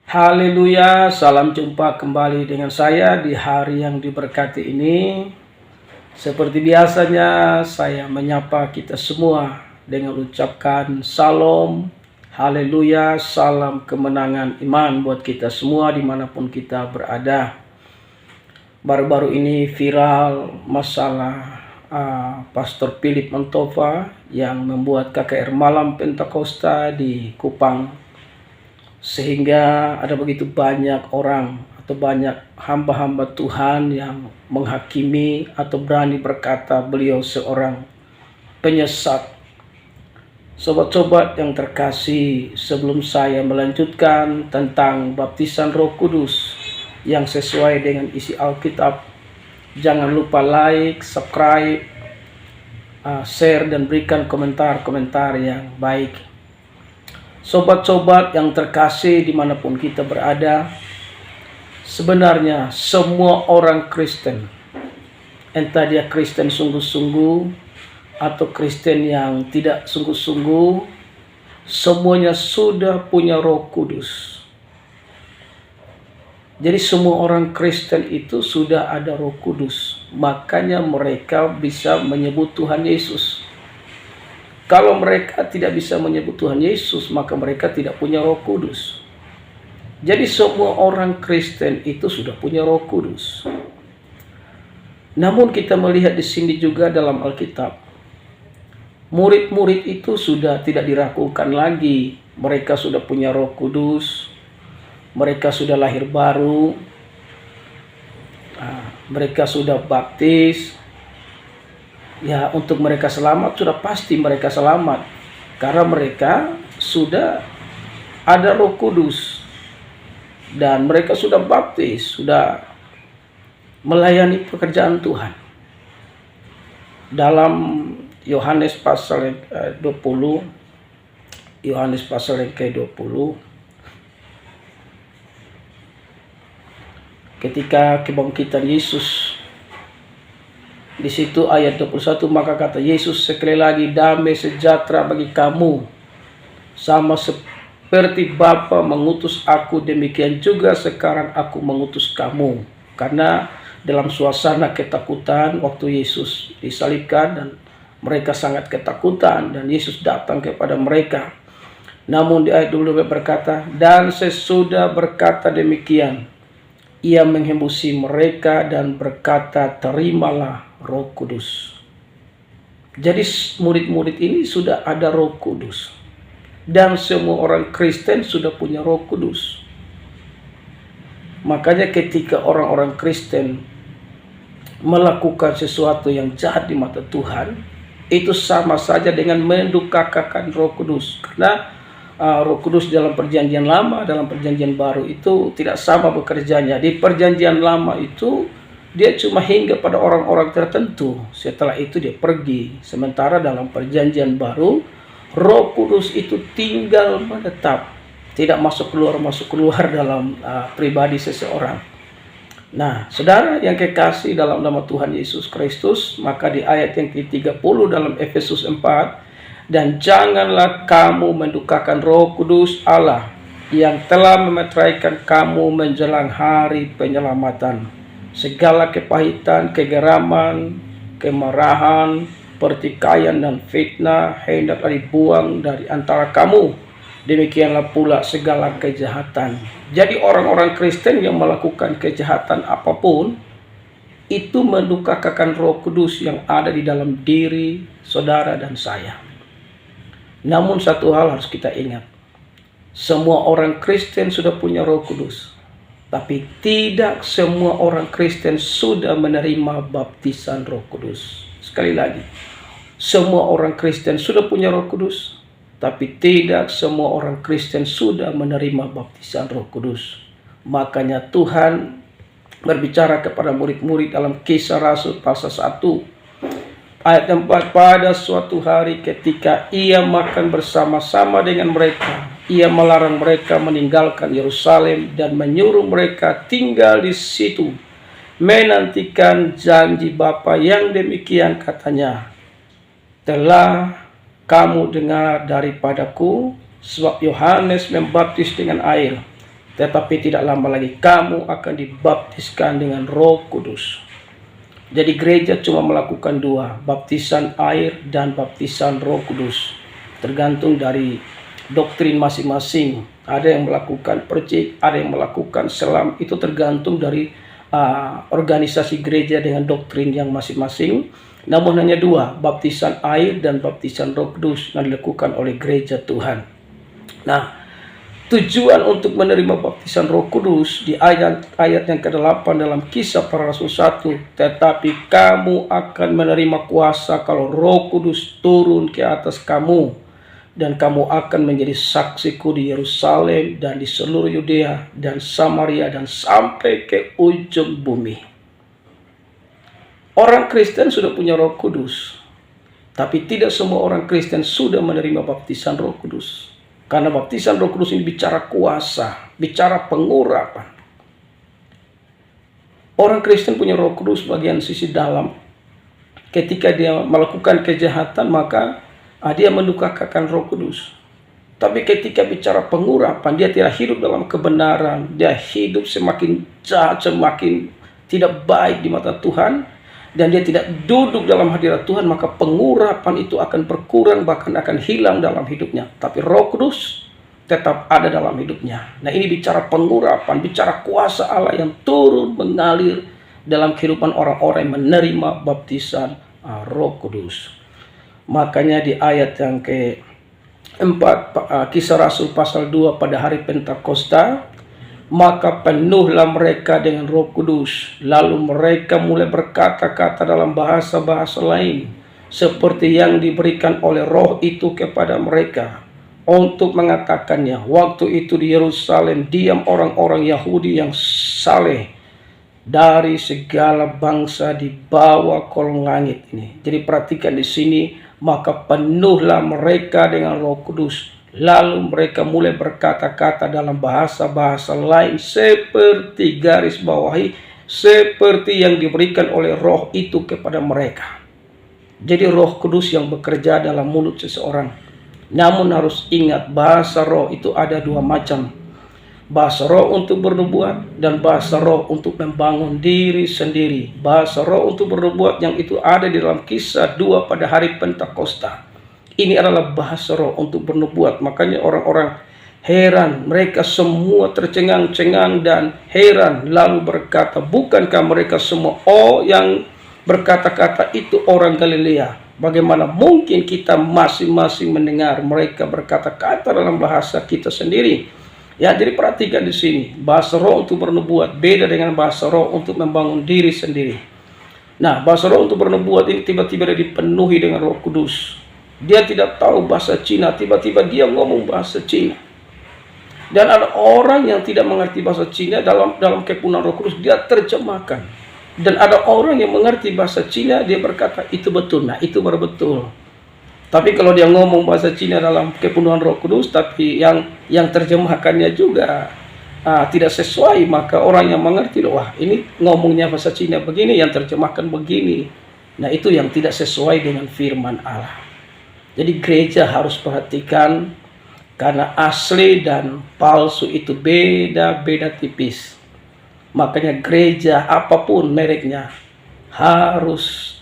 Haleluya, salam jumpa kembali dengan saya di hari yang diberkati ini. Seperti biasanya saya menyapa kita semua dengan ucapkan salam, haleluya, salam kemenangan iman buat kita semua dimanapun kita berada. Baru-baru ini viral masalah Pastor Philip Montova yang membuat KKR Malam Pentakosta di Kupang. Sehingga ada begitu banyak orang atau banyak hamba-hamba Tuhan yang menghakimi atau berani berkata beliau seorang penyesat. Sobat-sobat yang terkasih, sebelum saya melanjutkan tentang baptisan Roh Kudus yang sesuai dengan isi Alkitab, jangan lupa like, subscribe, share dan berikan komentar-komentar yang baik. Sobat-sobat yang terkasih dimanapun kita berada, sebenarnya semua orang Kristen, entah dia Kristen sungguh-sungguh atau Kristen yang tidak sungguh-sungguh, semuanya sudah punya Roh Kudus. Jadi semua orang Kristen itu sudah ada Roh Kudus, makanya mereka bisa menyebut Tuhan Yesus. Kalau mereka tidak bisa menyebut Tuhan Yesus, maka mereka tidak punya Roh Kudus. Jadi semua orang Kristen itu sudah punya Roh Kudus. Namun kita melihat di sini juga dalam Alkitab, murid-murid itu sudah tidak diragukan lagi. Mereka sudah punya Roh Kudus, mereka sudah lahir baru, mereka sudah baptis. Ya, untuk mereka selamat sudah pasti mereka selamat, karena mereka sudah ada Roh Kudus dan mereka sudah baptis, sudah melayani pekerjaan Tuhan. Dalam Yohanes pasal 20, Yohanes pasal yang ke-20, ketika kebangkitan Yesus, di situ ayat 21, maka kata Yesus sekali lagi, damai sejahtera bagi kamu. Sama seperti Bapa mengutus aku, demikian juga sekarang aku mengutus kamu. Karena dalam suasana ketakutan waktu Yesus disalibkan dan mereka sangat ketakutan dan Yesus datang kepada mereka. Namun di ayat 22 berkata, dan sesudah berkata demikian, ia menghembusi mereka dan berkata, terimalah Roh Kudus. Jadi murid-murid ini sudah ada Roh Kudus. Dan semua orang Kristen sudah punya Roh Kudus. Makanya ketika orang-orang Kristen melakukan sesuatu yang jahat di mata Tuhan, itu sama saja dengan mendukakan Roh Kudus. Karena Roh Kudus dalam perjanjian lama, dalam perjanjian baru itu tidak sama bekerjanya. Di perjanjian lama itu dia cuma hingga pada orang-orang tertentu. Setelah itu dia pergi. Sementara dalam perjanjian baru, Roh Kudus itu tinggal menetap. Tidak masuk keluar dalam pribadi seseorang. Nah, saudara yang kekasih dalam nama Tuhan Yesus Kristus, maka di ayat yang ke-30 dalam Efesus 4, dan janganlah kamu mendukakan Roh Kudus Allah yang telah memeteraikan kamu menjelang hari penyelamatan. Segala kepahitan, kegeraman, kemarahan, pertikaian dan fitnah hendaklah dibuang dari antara kamu. Demikianlah pula segala kejahatan. Jadi orang-orang Kristen yang melakukan kejahatan apapun itu mendukakan Roh Kudus yang ada di dalam diri saudara dan saya. Namun satu hal harus kita ingat. Semua orang Kristen sudah punya Roh Kudus. Tapi tidak semua orang Kristen sudah menerima baptisan Roh Kudus. Sekali lagi, semua orang Kristen sudah punya Roh Kudus, tapi tidak semua orang Kristen sudah menerima baptisan Roh Kudus. Makanya Tuhan berbicara kepada murid-murid dalam Kisah Rasul pasal 1 ayat 4, pada suatu hari ketika ia makan bersama-sama dengan mereka, ia melarang mereka meninggalkan Yerusalem dan menyuruh mereka tinggal di situ, menantikan janji Bapa yang demikian katanya, telah kamu dengar daripadaku, sebab Yohanes membaptis dengan air, tetapi tidak lama lagi kamu akan dibaptiskan dengan Roh Kudus. Jadi gereja cuma melakukan dua, baptisan air dan baptisan Roh Kudus. Tergantung dari doktrin masing-masing. Ada yang melakukan percik, ada yang melakukan selam. Itu tergantung dari organisasi gereja dengan doktrin yang masing-masing. Namun hanya dua, baptisan air dan baptisan Roh Kudus yang dilakukan oleh gereja Tuhan. Nah, tujuan untuk menerima baptisan Roh Kudus di ayat yang ke-8 dalam Kisah Para Rasul 1, tetapi kamu akan menerima kuasa kalau Roh Kudus turun ke atas kamu, dan kamu akan menjadi saksiku di Yerusalem dan di seluruh Yudea dan Samaria dan sampai ke ujung bumi. Orang Kristen sudah punya Roh Kudus, tapi tidak semua orang Kristen sudah menerima baptisan Roh Kudus. Karena baptisan Roh Kudus ini bicara kuasa, bicara pengurapan. Orang Kristen punya Roh Kudus bagian sisi dalam. Ketika dia melakukan kejahatan, maka dia mendukakan Roh Kudus. Tapi ketika bicara pengurapan, dia tidak hidup dalam kebenaran. Dia hidup semakin jahat, semakin tidak baik di mata Tuhan. Dan dia tidak duduk dalam hadirat Tuhan, maka pengurapan itu akan berkurang, bahkan akan hilang dalam hidupnya. Tapi Roh Kudus tetap ada dalam hidupnya. Nah, ini bicara pengurapan, bicara kuasa Allah yang turun mengalir dalam kehidupan orang-orang yang menerima baptisan Roh Kudus. Makanya di ayat yang ke-4 Kisah Rasul pasal 2, pada hari Pentakosta, maka penuhlah mereka dengan Roh Kudus, lalu mereka mulai berkata-kata dalam bahasa-bahasa lain, seperti yang diberikan oleh Roh itu kepada mereka untuk mengatakannya. Waktu itu di Yerusalem diam orang-orang Yahudi yang saleh dari segala bangsa di bawah kolong langit ini. Jadi perhatikan di sini, maka penuhlah mereka dengan Roh Kudus. Lalu mereka mulai berkata-kata dalam bahasa-bahasa lain seperti garis bawahi, seperti yang diberikan oleh Roh itu kepada mereka. Jadi Roh Kudus yang bekerja dalam mulut seseorang. Namun harus ingat, bahasa roh itu ada dua macam. Bahasa roh untuk bernubuat dan bahasa roh untuk membangun diri sendiri. Bahasa roh untuk bernubuat yang itu ada di dalam Kisah 2 pada hari Pentakosta. Ini adalah bahasa roh untuk bernubuat. Makanya orang-orang heran, mereka semua tercengang-cengang dan heran, lalu berkata, bukankah mereka semua yang berkata-kata itu orang Galilea? Bagaimana mungkin kita masing-masing mendengar mereka berkata-kata dalam bahasa kita sendiri? Ya, jadi perhatikan di sini, bahasa roh untuk bernubuat beda dengan bahasa roh untuk membangun diri sendiri. Nah, bahasa roh untuk bernubuat ini tiba-tiba dia dipenuhi dengan Roh Kudus. Dia tidak tahu bahasa Cina, tiba-tiba dia ngomong bahasa Cina. Dan ada orang yang tidak mengerti bahasa Cina, dalam kepenuhan Roh Kudus dia terjemahkan. Dan ada orang yang mengerti bahasa Cina, dia berkata itu betul. Nah, itu baru betul. Tapi kalau dia ngomong bahasa Cina dalam kepenuhan Roh Kudus, tapi yang terjemahkannya juga tidak sesuai, maka orang yang mengerti, wah ini ngomongnya bahasa Cina begini, yang terjemahkan begini. Nah, itu yang tidak sesuai dengan firman Allah. Jadi gereja harus perhatikan, karena asli dan palsu itu beda-beda tipis. Makanya gereja apapun mereknya harus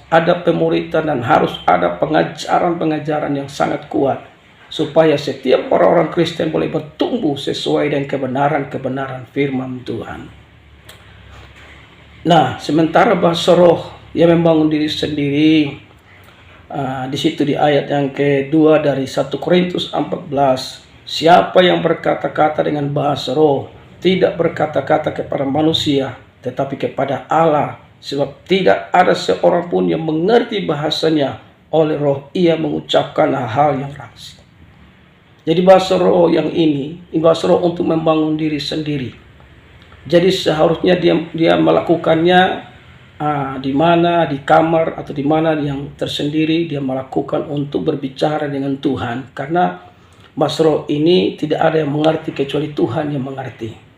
ada pemuritan dan harus ada pengajaran-pengajaran yang sangat kuat, supaya setiap orang-orang Kristen boleh bertumbuh sesuai dengan kebenaran-kebenaran firman Tuhan. Nah, sementara bahasa roh yang membangun diri sendiri, di situ di ayat yang kedua dari 1 Korintus 14, siapa yang berkata-kata dengan bahasa roh tidak berkata-kata kepada manusia, tetapi kepada Allah, sebab tidak ada seorang pun yang mengerti bahasanya, oleh roh ia mengucapkan hal yang rahasia. Jadi bahasa roh yang ini bahasa roh untuk membangun diri sendiri. Jadi seharusnya dia melakukannya di mana, di kamar atau di mana yang tersendiri, dia melakukan untuk berbicara dengan Tuhan. Karena bahasa roh ini tidak ada yang mengerti kecuali Tuhan yang mengerti.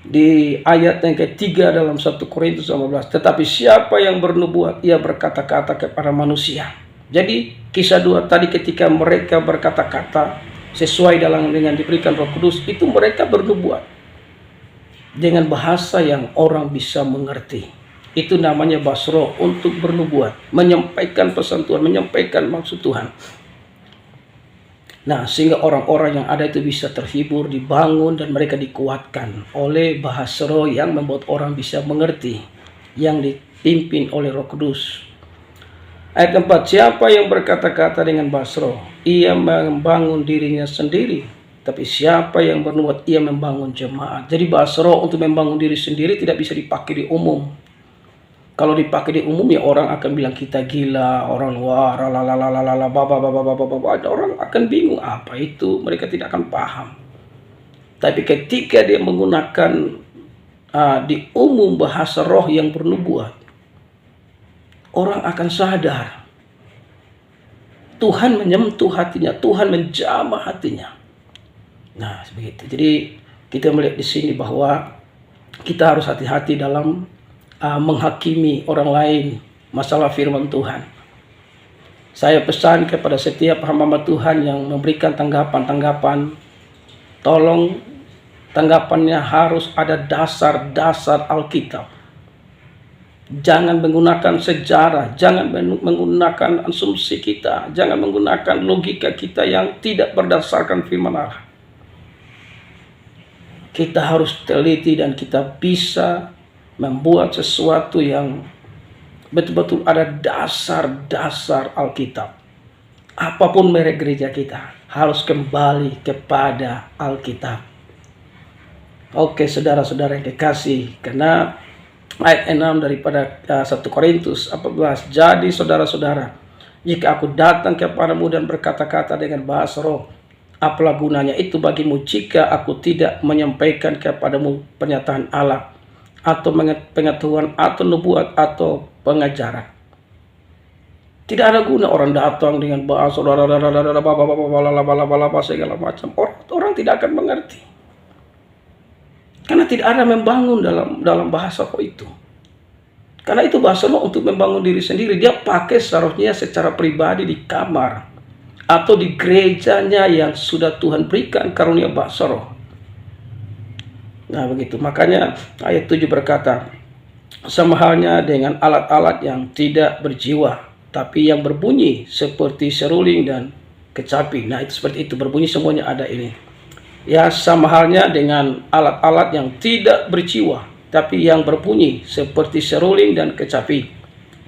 Di ayat yang ketiga dalam 1 Korintus 15, tetapi siapa yang bernubuat, ia berkata-kata kepada manusia. Jadi kisah 2 tadi ketika mereka berkata-kata, sesuai dengan diberikan Roh Kudus, itu mereka bernubuat dengan bahasa yang orang bisa mengerti. Itu namanya basro, untuk bernubuat, menyampaikan pesan Tuhan, menyampaikan maksud Tuhan. Nah, sehingga orang-orang yang ada itu bisa terhibur, dibangun, dan mereka dikuatkan oleh bahasa roh yang membuat orang bisa mengerti, yang dipimpin oleh Roh Kudus. Ayat 4, siapa yang berkata-kata dengan bahasa roh, ia membangun dirinya sendiri. Tapi siapa yang bernubuat, ia membangun jemaat. Jadi bahasa roh untuk membangun diri sendiri tidak bisa dipakai di umum. Kalau dipakai di umum ya orang akan bilang kita gila, orang luar, orang akan bingung apa itu, mereka tidak akan paham. Tapi ketika dia menggunakan di umum bahasa roh yang bernubuat, orang akan sadar Tuhan menyentuh hatinya, Tuhan menjamah hatinya. Nah, begitu. Jadi kita melihat di sini bahwa kita harus hati-hati dalam menghakimi orang lain masalah firman Tuhan. Saya pesan kepada setiap hamba Tuhan yang memberikan tanggapan-tanggapan, tolong tanggapannya harus ada dasar-dasar Alkitab. Jangan menggunakan sejarah, jangan menggunakan asumsi kita, jangan menggunakan logika kita yang tidak berdasarkan firman Allah. Kita harus teliti dan kita bisa membuat sesuatu yang betul-betul ada dasar-dasar Alkitab. Apapun merek gereja kita harus kembali kepada Alkitab. Oke, saudara-saudara yang kekasih, karena ayat 6 daripada 1 Korintus 14, jadi saudara-saudara, jika aku datang kepadamu dan berkata-kata dengan bahasa roh, apalah gunanya itu bagimu jika aku tidak menyampaikan kepadamu pernyataan Allah, atau pengetahuan, atau nubuat, atau pengajaran. Tidak ada guna orang datang dengan bahasa segala macam. Orang tidak akan mengerti. Karena tidak ada membangun dalam bahasa roh itu. Karena itu bahasa roh untuk membangun diri sendiri. Dia pakai seharusnya secara pribadi di kamar atau di gerejanya yang sudah Tuhan berikan karunia bahasa roh. Nah, begitu. Makanya ayat 7 berkata, sama halnya dengan alat-alat yang tidak berjiwa, tapi yang berbunyi seperti seruling dan kecapi. Nah, itu seperti itu, berbunyi semuanya ada ini. Ya, sama halnya dengan alat-alat yang tidak berjiwa, tapi yang berbunyi seperti seruling dan kecapi.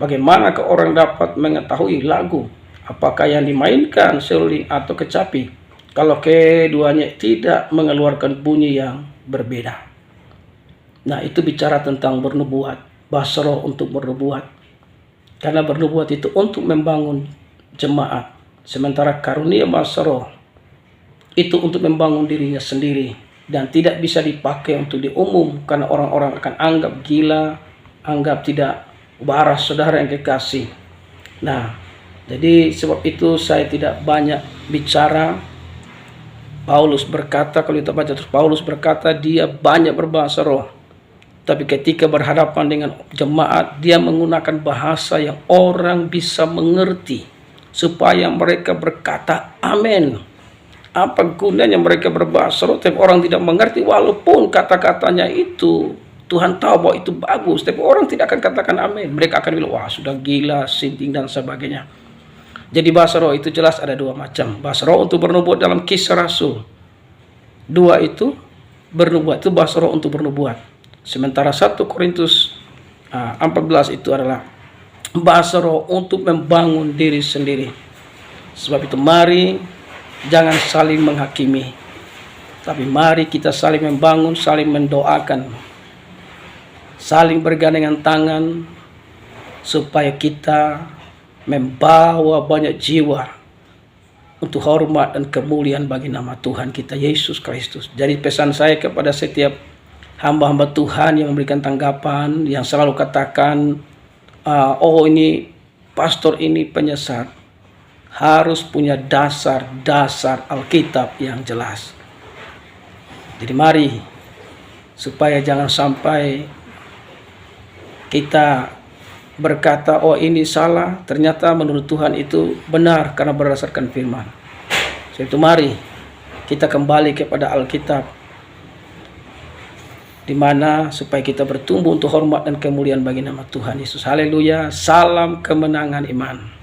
Bagaimanakah orang dapat mengetahui lagu, apakah yang dimainkan seruling atau kecapi, kalau keduanya tidak mengeluarkan bunyi yang berbeda? Nah, itu bicara tentang bernubuat, bahasa roh untuk bernubuat. Karena bernubuat itu untuk membangun jemaat, sementara karunia bahasa roh itu untuk membangun dirinya sendiri dan tidak bisa dipakai untuk diumum, karena orang-orang akan anggap gila, anggap tidak waras, saudara yang kekasih. Nah, jadi sebab itu saya tidak banyak bicara. Paulus berkata, kalau kita baca terus, Paulus berkata dia banyak berbahasa roh, tapi ketika berhadapan dengan jemaat, dia menggunakan bahasa yang orang bisa mengerti, supaya mereka berkata amin. Apa gunanya mereka berbahasa roh tapi orang tidak mengerti, walaupun kata-katanya itu Tuhan tahu bahwa itu bagus, tapi orang tidak akan katakan amin. Mereka akan bilang, wah sudah gila, sinting dan sebagainya. Jadi bahasa roh itu jelas ada dua macam. Bahasa roh untuk bernubuat dalam Kisah Rasul 2 itu bernubuat, itu bahasa roh untuk bernubuat. Sementara 1 Korintus 14 itu adalah bahasa roh untuk membangun diri sendiri. Sebab itu mari jangan saling menghakimi, tapi mari kita saling membangun, saling mendoakan, saling bergandengan tangan, supaya kita membawa banyak jiwa untuk hormat dan kemuliaan bagi nama Tuhan kita Yesus Kristus. Jadi pesan saya kepada setiap hamba-hamba Tuhan yang memberikan tanggapan, yang selalu katakan, oh ini pastor ini penyesat, harus punya dasar-dasar Alkitab yang jelas. Jadi mari, supaya jangan sampai kita berkata, oh ini salah, ternyata menurut Tuhan itu benar karena berdasarkan firman. Sebab itu mari kita kembali kepada Alkitab, di mana supaya kita bertumbuh untuk hormat dan kemuliaan bagi nama Tuhan Yesus. Haleluya. Salam kemenangan iman.